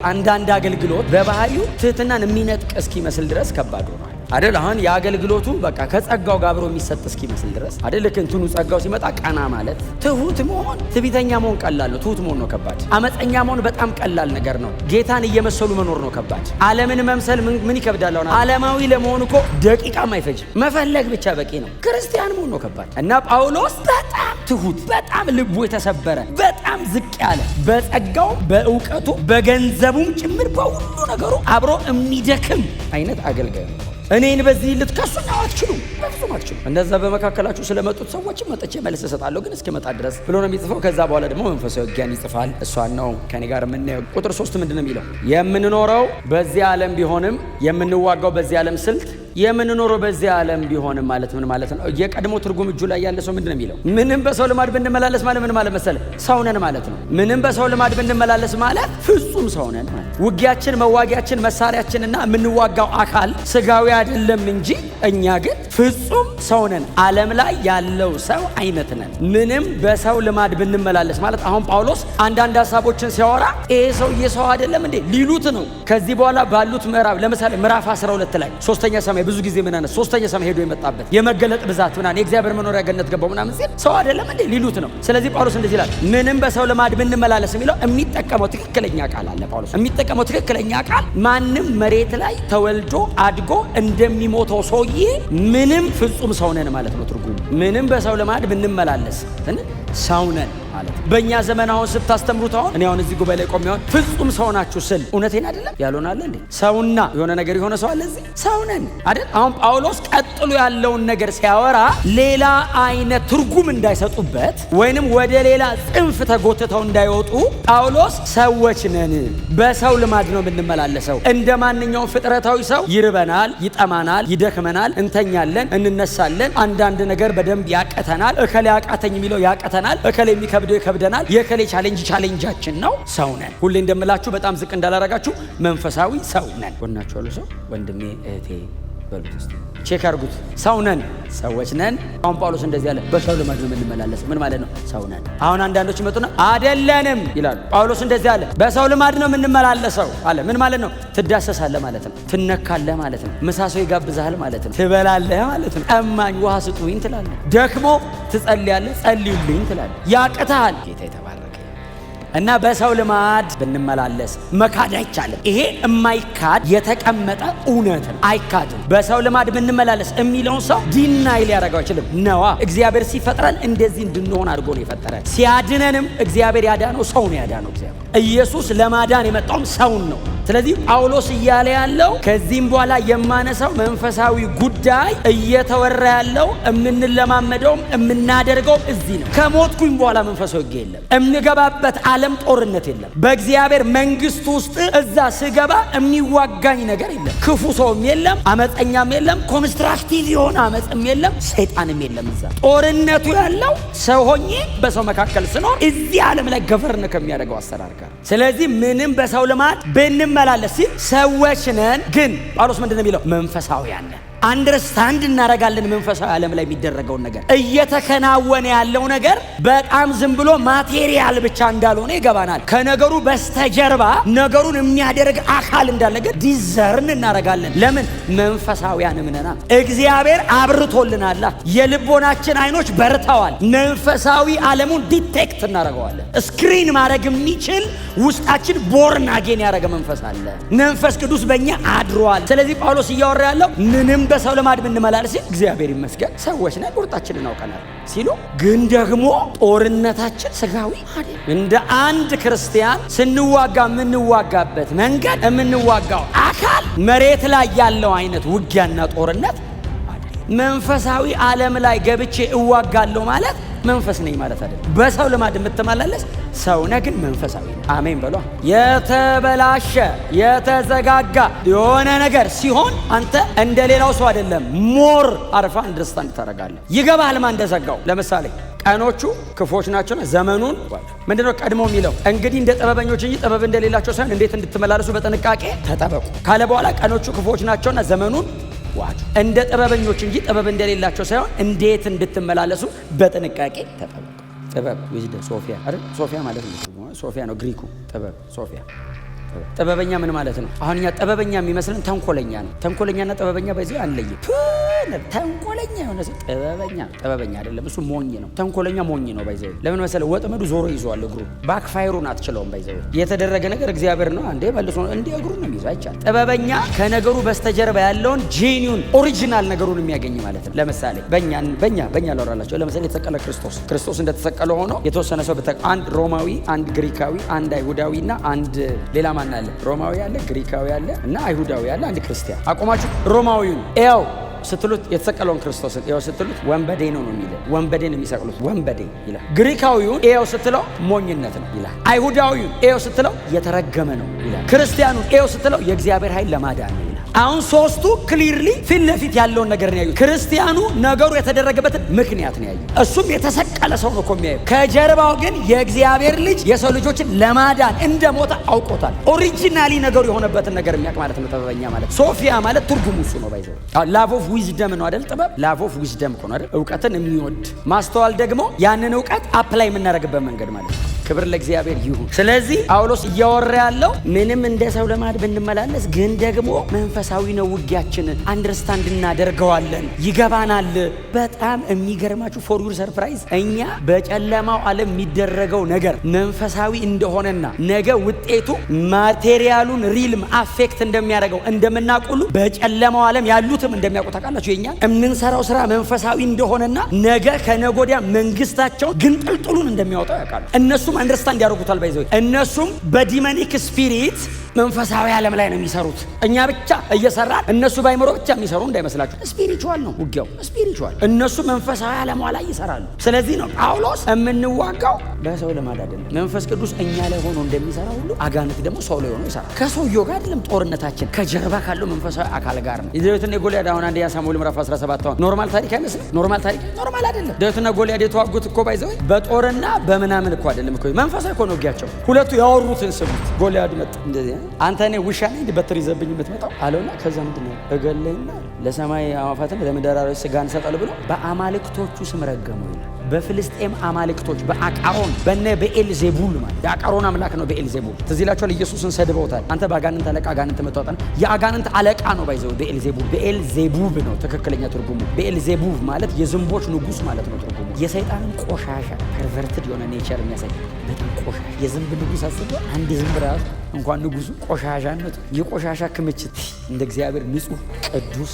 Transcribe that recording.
አንዳንድ አገልግሎት በባህሪው ትህትናን የሚነጥቅ እስኪመስል ድረስ ከባድ ሆኗል አይደል? አሁን የአገልግሎቱ በቃ ከጸጋው ጋር አብሮ የሚሰጥ እስኪመስል ድረስ አይደል? እንትኑ ጸጋው ሲመጣ ቀና ማለት ትሁት መሆን፣ ትዕቢተኛ መሆን ቀላል ነው። ትሁት መሆን ነው ከባድ። አመፀኛ መሆን በጣም ቀላል ነገር ነው። ጌታን እየመሰሉ መኖር ነው ከባድ። ዓለምን መምሰል ምን ይከብዳል? አሁን ዓለማዊ ለመሆን እኮ ደቂቃም አይፈጅም፣ መፈለግ ብቻ በቂ ነው። ክርስቲያን መሆን ነው ከባድ። እና ጳውሎስ በጣም ትሁት፣ በጣም ልቡ የተሰበረ፣ በጣም ዝቅ ያለ፣ በጸጋው በእውቀቱ በገንዘቡም ጭምር በሁሉ ነገሩ አብሮ የሚደክም አይነት አገልጋይ ነው። እኔን በዚህ ልትከሱኝ አትችሉም፣ በፍጹም አትችሉም። እንደዛ በመካከላችሁ ስለመጡት ሰዎች መጥቼ መልስ እሰጣለሁ ግን እስኪመጣ ድረስ ብሎ ነው የሚጽፈው። ከዛ በኋላ ደግሞ መንፈሳዊ ውጊያን ይጽፋል። እሷን ነው ከኔ ጋር የምናየው። ቁጥር 3 ምንድነው የሚለው? የምንኖረው በዚህ ዓለም ቢሆንም የምንዋጋው በዚህ ዓለም ስልት የምንኖረው በዚህ ዓለም ቢሆንም ማለት ምን ማለት ነው? የቀድሞ ትርጉም እጁ ላይ ያለ ሰው ምንድነው የሚለው? ምንም በሰው ልማድ ብንመላለስ ማለት ምን ማለት መሰለ? ሰው ነን ማለት ነው። ምንም በሰው ልማድ ብንመላለስ ማለት ፍጹም ሰው ነን ማለት። ውጊያችን፣ መዋጊያችን፣ መሳሪያችንና የምንዋጋው አካል ስጋዊ አይደለም እንጂ እኛ ግን ፍጹም ሰው ነን። ዓለም ላይ ያለው ሰው አይነት ነን። ምንም በሰው ልማድ ብንመላለስ ማለት አሁን ጳውሎስ አንዳንድ ሀሳቦችን ሲያወራ ይሄ ሰውዬ ሰው አይደለም እንዴ ሊሉት ነው። ከዚህ በኋላ ባሉት ምዕራፍ ለምሳሌ ምዕራፍ 12 ላይ ሶስተኛ ሰማይ ብዙ ጊዜ ምን አነ ሶስተኛ ሰማይ ሄዶ የመጣበት የመገለጥ ብዛት ምናምን የእግዚአብሔር መኖሪያ ገነት ገባው ምናምን ሲል ሰው አይደለም እንዴ ሊሉት ነው። ስለዚህ ጳውሎስ እንደዚህ ይላል፣ ምንም በሰው ልማድ ብንመላለስ የሚለው የሚጠቀመው ትክክለኛ ቃል አለ። ጳውሎስ የሚጠቀመው ትክክለኛ ቃል ማንም መሬት ላይ ተወልዶ አድጎ እንደሚሞተው ሰውዬ ምንም ፍጹም ሰው ነን ማለት ነው ትርጉሙ። ምንም በሰው ልማድ ብንመላለስ ሰው ነን ማለት ነው። በእኛ ዘመን አሁን ስታስተምሩት አሁን እኔ አሁን እዚህ ጉባኤ ላይ ቆሜ አሁን ፍጹም ሰው ናችሁ ስል እውነቴን አይደለም ያልሆናል እንዴ? ሰውና የሆነ ነገር የሆነ ሰው አለ እዚህ ሰው ነን አይደል? አሁን ጳውሎስ ቀጥሎ ያለውን ነገር ሲያወራ ሌላ አይነት ትርጉም እንዳይሰጡበት ወይንም ወደ ሌላ ጽንፍ ተጎትተው እንዳይወጡ ጳውሎስ ሰዎች ነን፣ በሰው ልማድ ነው የምንመላለሰው። እንደ ማንኛውም ፍጥረታዊ ሰው ይርበናል፣ ይጠማናል፣ ይደክመናል፣ እንተኛለን፣ እንነሳለን፣ አንዳንድ ነገር በደንብ ያቀተናል። እከሌ ያቃተኝ የሚለው ያቀተናል፣ እከሌ የሚከብደው ይከብደናል። የከሌ ቻሌንጃችን ነው። ሰው ነን። ሁሌ እንደምላችሁ በጣም ዝቅ እንዳላረጋችሁ መንፈሳዊ ሰው ነን። ወናችሁ ያሉ ሰው ወንድሜ እህቴ በሉት እስቲ ቼክ አድርጉት። ሰው ነን፣ ሰዎች ነን። አሁን ጳውሎስ እንደዚህ ያለ በሰው ልማድ ነው የምንመላለስ ምን ማለት ነው? ሰው ነን። አሁን አንዳንዶች ይመጡና አይደለንም ይላሉ። ጳውሎስ እንደዚህ አለ፣ በሰው ልማድ ነው የምንመላለሰው አለ። ምን ማለት ነው? ትዳሰሳለህ ማለት ነው፣ ትነካለህ ማለት ነው፣ ምሳሶ ይጋብዛል ማለት ነው፣ ትበላለህ ማለት ነው፣ ጠማኝ ውሃ ስጡኝ ትላለህ፣ ደክሞ ትጸልያለህ፣ ጸልዩልኝ ትላለህ፣ ያቅታል። ጌታ የተባረከ እና በሰው ልማድ ብንመላለስ መካድ አይቻልም። ይሄ የማይካድ የተቀመጠ እውነት ነው፣ አይካድም። በሰው ልማድ ብንመላለስ የሚለውን ሰው ዲናይ ሊያደርገው አይችልም። ነዋ እግዚአብሔር ሲፈጥረን እንደዚህ እንድንሆን አድርጎ ነው የፈጠረን። ሲያድነንም እግዚአብሔር ያዳነው ሰው ነው ያዳነው እግዚአብሔር። ኢየሱስ ለማዳን የመጣውም ሰውን ነው። ስለዚህ ጳውሎስ እያለ ያለው ከዚህም በኋላ የማነሳው መንፈሳዊ ጉዳይ እየተወራ ያለው የምንለማመደውም የምናደርገውም እዚህ ነው። ከሞትኩኝ በኋላ መንፈሳዊ ውጊያ የለም። የምገባበት ዓለም ጦርነት የለም። በእግዚአብሔር መንግስት ውስጥ እዛ ስገባ የሚዋጋኝ ነገር የለም። ክፉ ሰውም የለም፣ አመፀኛም የለም፣ ኮንስትራክቲቭ የሆነ አመፅም የለም፣ ሰይጣንም የለም። እዛ ጦርነቱ ያለው ሰው ሆኜ በሰው መካከል ስኖር እዚህ ዓለም ላይ ገቨርን ከሚያደርገው አሰራር ጋር። ስለዚህ ምንም በሰው ልማድ ብንመላለስ ሲል ሰዎች ነን፣ ግን ጳውሎስ ምንድነው የሚለው? መንፈሳውያን ነን። አንደርስታንድ እናረጋለን መንፈሳዊ ዓለም ላይ የሚደረገውን ነገር። እየተከናወነ ያለው ነገር በጣም ዝም ብሎ ማቴሪያል ብቻ እንዳልሆነ ይገባናል። ከነገሩ በስተጀርባ ነገሩን የሚያደርግ አካል እንዳለ ነገር ዲዘርን እናረጋለን። ለምን? መንፈሳውያን ነና። እግዚአብሔር አብርቶልናል። የልቦናችን አይኖች በርተዋል። መንፈሳዊ ዓለሙን ዲቴክት እናረገዋለን። ስክሪን ማድረግ የሚችል ውስጣችን ቦርን አጌን ያደረገ መንፈስ አለ። መንፈስ ቅዱስ በእኛ አድሯል። ስለዚህ ጳውሎስ እያወራ ያለው ምንም በሰው ልማድ ብንመላለስ እግዚአብሔር ይመስገን ሰዎች ነን፣ ቁርጣችንን እናውቀናል ሲሉ፣ ግን ደግሞ ጦርነታችን ስጋዊ አይደል። እንደ አንድ ክርስቲያን ስንዋጋ የምንዋጋበት መንገድ የምንዋጋው አካል መሬት ላይ ያለው አይነት ውጊያና ጦርነት አይደል። መንፈሳዊ ዓለም ላይ ገብቼ እዋጋለሁ ማለት መንፈስ ነኝ ማለት አይደለም። በሰው ልማድ የምትመላለስ ሰው ነህ፣ ግን መንፈሳዊ ነህ። አሜን በሏ። የተበላሸ የተዘጋጋ የሆነ ነገር ሲሆን አንተ እንደ ሌላው ሰው አይደለም። ሞር አርፋ አንደርስታንድ ታደርጋለህ። ይገባሃል ማን እንደዘጋው። ለምሳሌ ቀኖቹ ክፎች ናቸውና ዘመኑን ምንድነው ቀድሞ የሚለው? እንግዲህ እንደ ጥበበኞች እንጂ ጥበብ እንደሌላቸው ሳይሆን እንዴት እንድትመላለሱ በጥንቃቄ ተጠበቁ ካለ በኋላ ቀኖቹ ክፎች ናቸውና ዘመኑን ዋጁ። እንደ ጥበበኞች እንጂ ጥበብ እንደሌላቸው ሳይሆን እንዴት እንድትመላለሱ በጥንቃቄ ተጠበቁ። ጥበብ ዊዝደም ሶፊያ አይደል? ሶፊያ ማለት ነው። ሶፊያ ነው ግሪኩ። ጥበብ ሶፊያ ጥበበኛ ምን ማለት ነው? አሁን እኛ ጥበበኛ የሚመስለን ተንኮለኛ ነው። ተንኮለኛና ጥበበኛ በዚህ አንለይም። ተንኮለኛ የሆነ ሰው ጥበበኛ አይደለም፣ እሱ ሞኝ ነው። ተንኮለኛ ሞኝ ነው። ባይዘው ለምን መሰለ? ወጥመዱ ዞሮ ይዟል። እግሩ ባክፋይሩን አትችለውም። ባይዘው የተደረገ ነገር እግዚአብሔር ነው አንዴ መልሶ እንዴ እግሩን ነው ይዟል። አይቻል። ጥበበኛ ከነገሩ በስተጀርባ ያለውን ጄኒዩን ኦሪጂናል ነገሩን የሚያገኝ ማለት ነው። ለምሳሌ በእኛ ላወራላችሁ። ለምሳሌ የተሰቀለ ክርስቶስ እንደተሰቀለ ሆኖ የተወሰነ ሰው አንድ ሮማዊ፣ አንድ ግሪካዊ፣ አንድ አይሁዳዊና አንድ ሌላ ማን አለ? ሮማዊ አለ፣ ግሪካዊ አለ እና አይሁዳዊ አለ። አንድ ክርስቲያን አቆማችሁ ሮማዊውን ያው ስትሉት የተሰቀለውን ክርስቶስን ኤው ስትሉት ወንበዴ ነው የሚለው። ወንበዴን የሚሰቅሉት ወንበዴ ይላል። ግሪካዊውን ኤው ስትለው ሞኝነት ነው ይላል። አይሁዳዊውን ኤው ስትለው የተረገመ ነው ይላል። ክርስቲያኑን ኤው ስትለው የእግዚአብሔር ኃይል ለማዳን ነው ይላል። አሁን ሶስቱ ክሊርሊ ፊት ለፊት ያለውን ነገር ነው ያዩት። ክርስቲያኑ ነገሩ የተደረገበትን ምክንያት ነው ያዩት። እሱም የተሰቀለ ሰው ነው እኮ የሚያየው። ከጀርባው ግን የእግዚአብሔር ልጅ የሰው ልጆችን ለማዳን እንደሞተ አውቆታል። ኦሪጂናሊ ነገሩ የሆነበትን ነገር የሚያውቅ ማለት ነው ጥበበኛ ማለት። ሶፊያ ማለት ትርጉሙ እሱ ነው። ባይዘው ላቭ ኦፍ ዊዝደም ነው አይደል? ጥበብ ላቭ ኦፍ ዊዝደም ነው አይደል? እውቀትን የሚወድ ማስተዋል ደግሞ ያንን እውቀት አፕላይ የምናደርግበት መንገድ ማለት ነው። ክብር ለእግዚአብሔር ይሁን። ስለዚህ ጳውሎስ እያወራ ያለው ምንም እንደ ሰው ልማድ ብንመላለስ ግን ደግሞ መንፈሳዊ ነው ውጊያችን፣ አንደርስታንድ እናደርገዋለን፣ ይገባናል። በጣም የሚገርማችሁ ፎር ዩር ሰርፕራይዝ እኛ በጨለማው ዓለም የሚደረገው ነገር መንፈሳዊ እንደሆነና ነገ ውጤቱ ማቴሪያሉን ሪልም አፌክት እንደሚያደርገው እንደምናውቁሉ በጨለማው ዓለም ያሉትም እንደሚያውቁ ታውቃላችሁ። የኛ የምንሰራው ስራ መንፈሳዊ እንደሆነና ነገ ከነጎዲያ መንግስታቸው ግን ጥልጥሉን እንደሚያወጣው ያውቃሉ። እነሱም አንደርስታንድ ያደርጉታል። ባይዘው እነሱም በዲመኒክ ስፒሪት መንፈሳዊ ዓለም ላይ ነው የሚሰሩት። እኛ ብቻ እየሰራን እነሱ ባይመሮ ብቻ የሚሰሩ እንዳይመስላችሁ። ስፒሪቹዋል ነው ውጊያው፣ ስፒሪቹዋል። እነሱ መንፈሳዊ ዓለም ላይ ይሰራሉ። ስለዚህ ነው ጳውሎስ የምንዋጋው በሰው ልማድ አይደለም። መንፈስ ቅዱስ እኛ ላይ ሆኖ እንደሚሰራ ሁሉ አጋንንት ደግሞ ሰው ላይ ሆኖ ይሰራል። ከሰውየው ጋር አይደለም ጦርነታችን፣ ከጀርባ ካለው መንፈሳዊ አካል ጋር ነው። ዳዊትና ጎልያድ አሁን አንደኛ ሳሙኤል ምዕራፍ 17 አሁን ኖርማል ታሪክ አይመስልም? ኖርማል አይደለም። ዳዊትና ጎልያድ የተዋጉት እኮ ባይዘው በጦርና በምናምን እኮ አይደለም እኮ መንፈሳዊ እኮ ነው ውጊያቸው። ሁለቱ ያወሩትን ስሙት። ጎልያድ መጣ እንደዚህ አንተ እኔ ውሻ ነኝ በትር ይዘብኝ የምትመጣው አለውና ከዛ ምንድነው እገለኝና ለሰማይ አዋፋትን ለምድር አራዊት ስጋን እሰጣለሁ ብሎ በአማልክቶቹ ስም ረገመው ይላል። በፍልስጤም አማልክቶች በአቃሮን በነ በኤልዜቡል ማለት የአቃሮን አምላክ ነው በኤልዜቡል። ትዝ ይላችኋል ኢየሱስን ሰድበውታል። አንተ በአጋንንት አለቃ አጋንንት መጣጣና የአጋንንት አለቃ ነው ባይዘው በኤልዜቡብ ነው ትክክለኛ ትርጉሙ። በኤልዜቡብ ማለት የዝንቦች ንጉስ ማለት ነው ትርጉሙ። የሰይጣንን ቆሻሻ ፐርቨርትድ የሆነ ኔቸር የሚያሳይ በጣም ቆሻሻ የዝንብ ንጉስ አስበ አንድ ዝንብ ራሱ እንኳን ንጉሱ ቆሻሻነቱ የቆሻሻ ክምችት እንደ እግዚአብሔር ንጹህ ቅዱስ